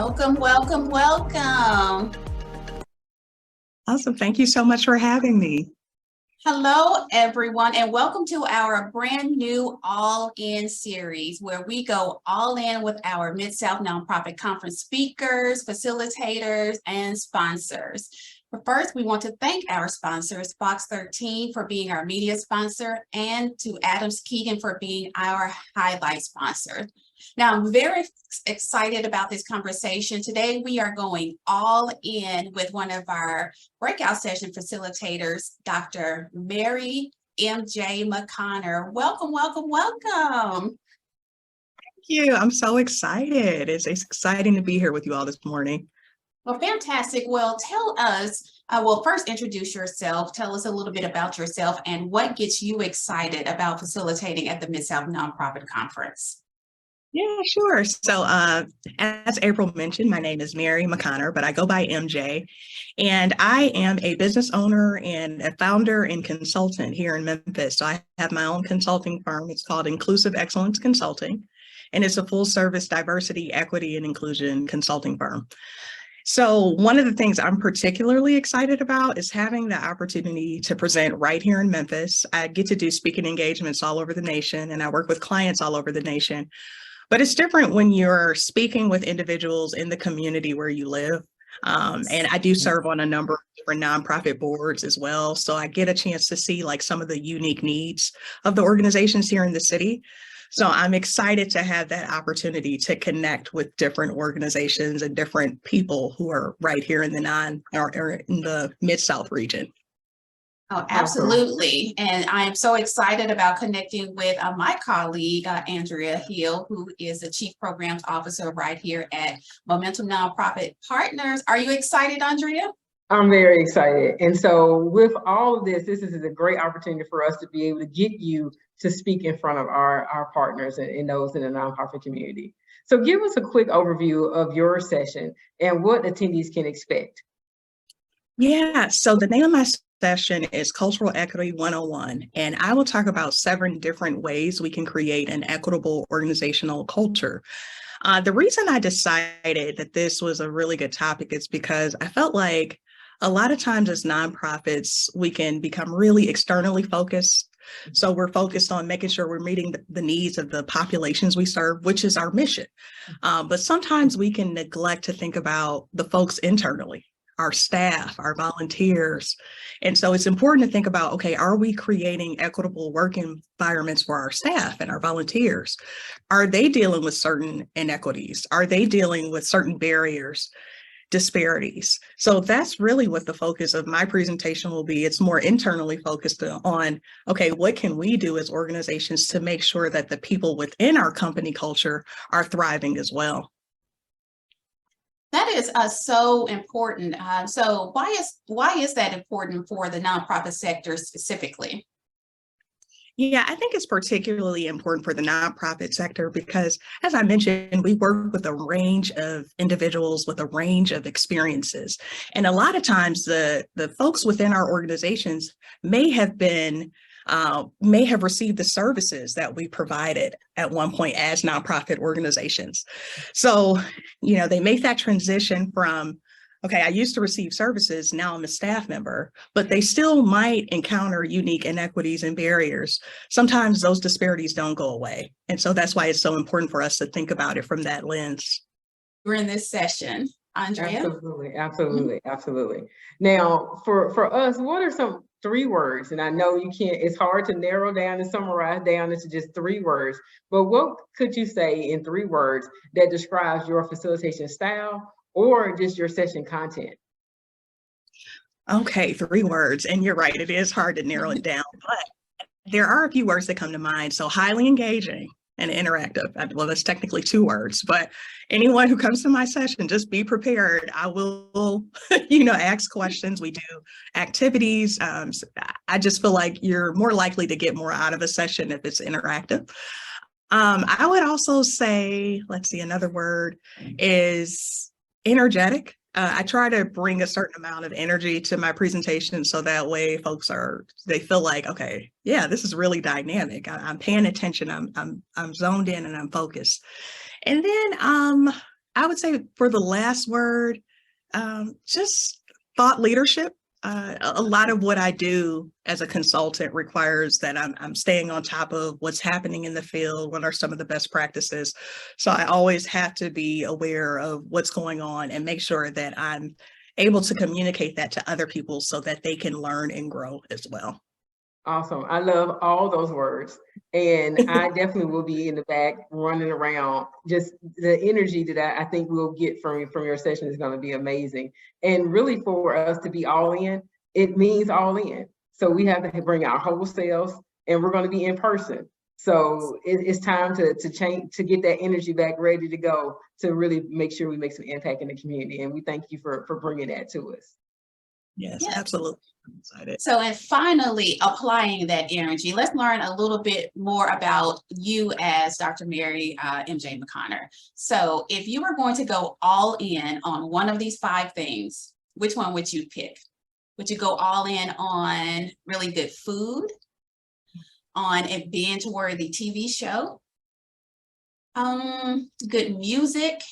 Welcome, welcome, welcome. Awesome. Thank you so much for having me. Hello, everyone, and welcome to our brand new All In series where we go all in with our Mid-South Nonprofit Conference speakers, facilitators, and sponsors. But first, we want to thank our sponsors, Fox 13 for being our media sponsor, and to Adams Keegan for being our highlight sponsor. Now, I'm very excited about this conversation. Today, we are going all in with one of our breakout session facilitators, Dr. Mary M.J. McConner. Welcome, welcome, welcome. Thank you. I'm so excited. It's exciting to be here with you all this morning. Well, fantastic. Well, tell us, first introduce yourself. Tell us a little bit about yourself and what gets you excited about facilitating at the Mid-South Nonprofit Conference. Yeah, sure. So as April mentioned, my name is Mary McConner, but I go by MJ. And I am a business owner and a founder and consultant here in Memphis. So I have my own consulting firm. It's called Inclusive Excellence Consulting. And it's a full service diversity, equity, and inclusion consulting firm. So one of the things I'm particularly excited about is having the opportunity to present right here in Memphis. I get to do speaking engagements all over the nation, and I work with clients all over the nation. But it's different when you're speaking with individuals in the community where you live. And I do serve on a number of different nonprofit boards as well. So I get a chance to see like some of the unique needs of the organizations here in the city. So I'm excited to have that opportunity to connect with different organizations and different people who are right here in the Mid-South region. Oh, absolutely. And I am so excited about connecting with my colleague, Andrea Hill, who is the Chief Programs Officer right here at Momentum Nonprofit Partners. Are you excited, Andrea? I'm very excited. And so with all of this is a great opportunity for us to be able to get you to speak in front of our partners and those in the nonprofit community. So give us a quick overview of your session and what attendees can expect. Yeah, so the name of my session is Cultural Equity 101, and I will talk about 7 different ways we can create an equitable organizational culture. The reason I decided that this was a really good topic is because I felt like a lot of times as nonprofits, we can become really externally focused. So we're focused on making sure we're meeting the needs of the populations we serve, which is our mission. But sometimes we can neglect to think about the folks internally, our staff, our volunteers. And so it's important to think about, okay, are we creating equitable work environments for our staff and our volunteers? Are they dealing with certain inequities? Are they dealing with certain barriers, disparities? So that's really what the focus of my presentation will be. It's more internally focused on, okay, what can we do as organizations to make sure that the people within our company culture are thriving as well? That is so important. So why is that important for the nonprofit sector specifically? Yeah, I think it's particularly important for the nonprofit sector because, as I mentioned, we work with a range of individuals with a range of experiences. And a lot of times the folks within our organizations may have received the services that we provided at one point as nonprofit organizations. So, they make that transition from, okay, I used to receive services, now I'm a staff member, but they still might encounter unique inequities and barriers. Sometimes those disparities don't go away. And so that's why it's so important for us to think about it from that lens. We're in this session, Andrea. Absolutely, absolutely, absolutely. Now, for us, what are some 3 words? And I know you can't, it's hard to narrow down and summarize down into just 3 words, but what could you say in 3 words that describes your facilitation style or just your session content? Okay, 3 words. And you're right, it is hard to narrow it down, but there are a few words that come to mind. So highly engaging and interactive. Well, that's technically 2 words, but anyone who comes to my session, just be prepared. I will, ask questions. We do activities. I just feel like you're more likely to get more out of a session if it's interactive. I would also say, let's see, another word is energetic. I try to bring a certain amount of energy to my presentation so that way folks they feel like, okay, yeah, this is really dynamic. I'm paying attention. I'm zoned in and I'm focused. And then I would say for the last word, just thought leadership. A lot of what I do as a consultant requires that I'm staying on top of what's happening in the field, what are some of the best practices. So I always have to be aware of what's going on and make sure that I'm able to communicate that to other people so that they can learn and grow as well. Awesome. I love all those words. And I definitely will be in the back running around. Just the energy that I think we'll get from your session is going to be amazing. And really for us to be all in, it means all in. So we have to bring our whole selves, and we're going to be in person. So it's time to change, to get that energy back ready to go, to really make sure we make some impact in the community. And we thank you for bringing that to us. Yes, absolutely. I'm excited. So, and finally, applying that energy, let's learn a little bit more about you as Dr. Mary MJ McConner. So if you were going to go all in on one of these 5 things, which one would you pick? Would you go all in on really good food, on a binge-worthy TV show, good music,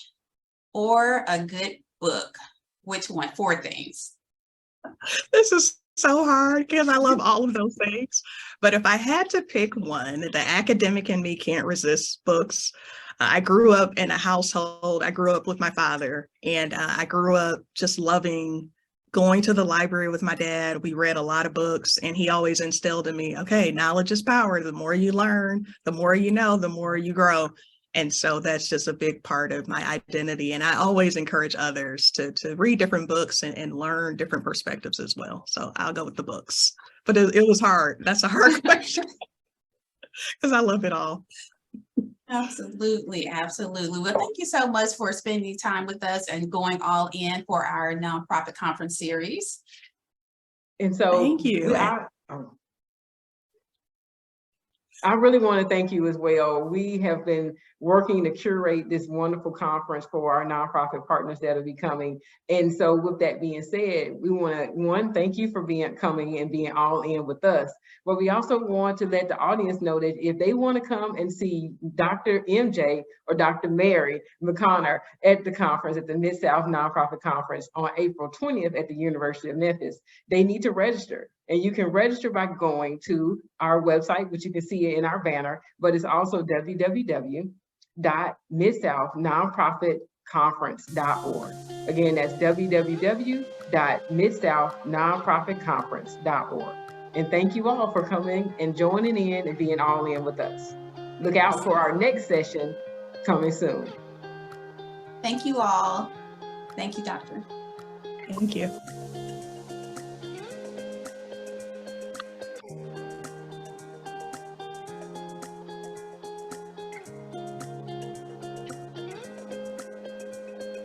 or a good book? Which one? 4 things. This is so hard because I love all of those things. But if I had to pick one, the academic in me can't resist books. I grew up in a household, I grew up with my father, and I grew up just loving going to the library with my dad. We read a lot of books, and he always instilled in me, okay, knowledge is power. The more you learn, the more you know, the more you grow. And so that's just a big part of my identity. And I always encourage others to read different books and learn different perspectives as well. So I'll go with the books. But it was hard. That's a hard question because I love it all. Absolutely, absolutely. Well, thank you so much for spending time with us and going all in for our nonprofit conference series. And so Thank you. I really want to thank you as well. We have been working to curate this wonderful conference for our nonprofit partners that will be coming. And so with that being said, we want to, one, thank you for coming and being all in with us. But we also want to let the audience know that if they want to come and see Dr. MJ or Dr. Mary McConner at the conference, at the Mid-South Nonprofit Conference on April 20th at the University of Memphis, they need to register. And you can register by going to our website, which you can see in our banner, but it's also www.midsouth.nonprofitconference.org. Again, that's www.midsouth.nonprofitconference.org. And thank you all for coming and joining in and being all in with us. Look out for our next session coming soon. Thank you all. Thank you, Doctor. Thank you.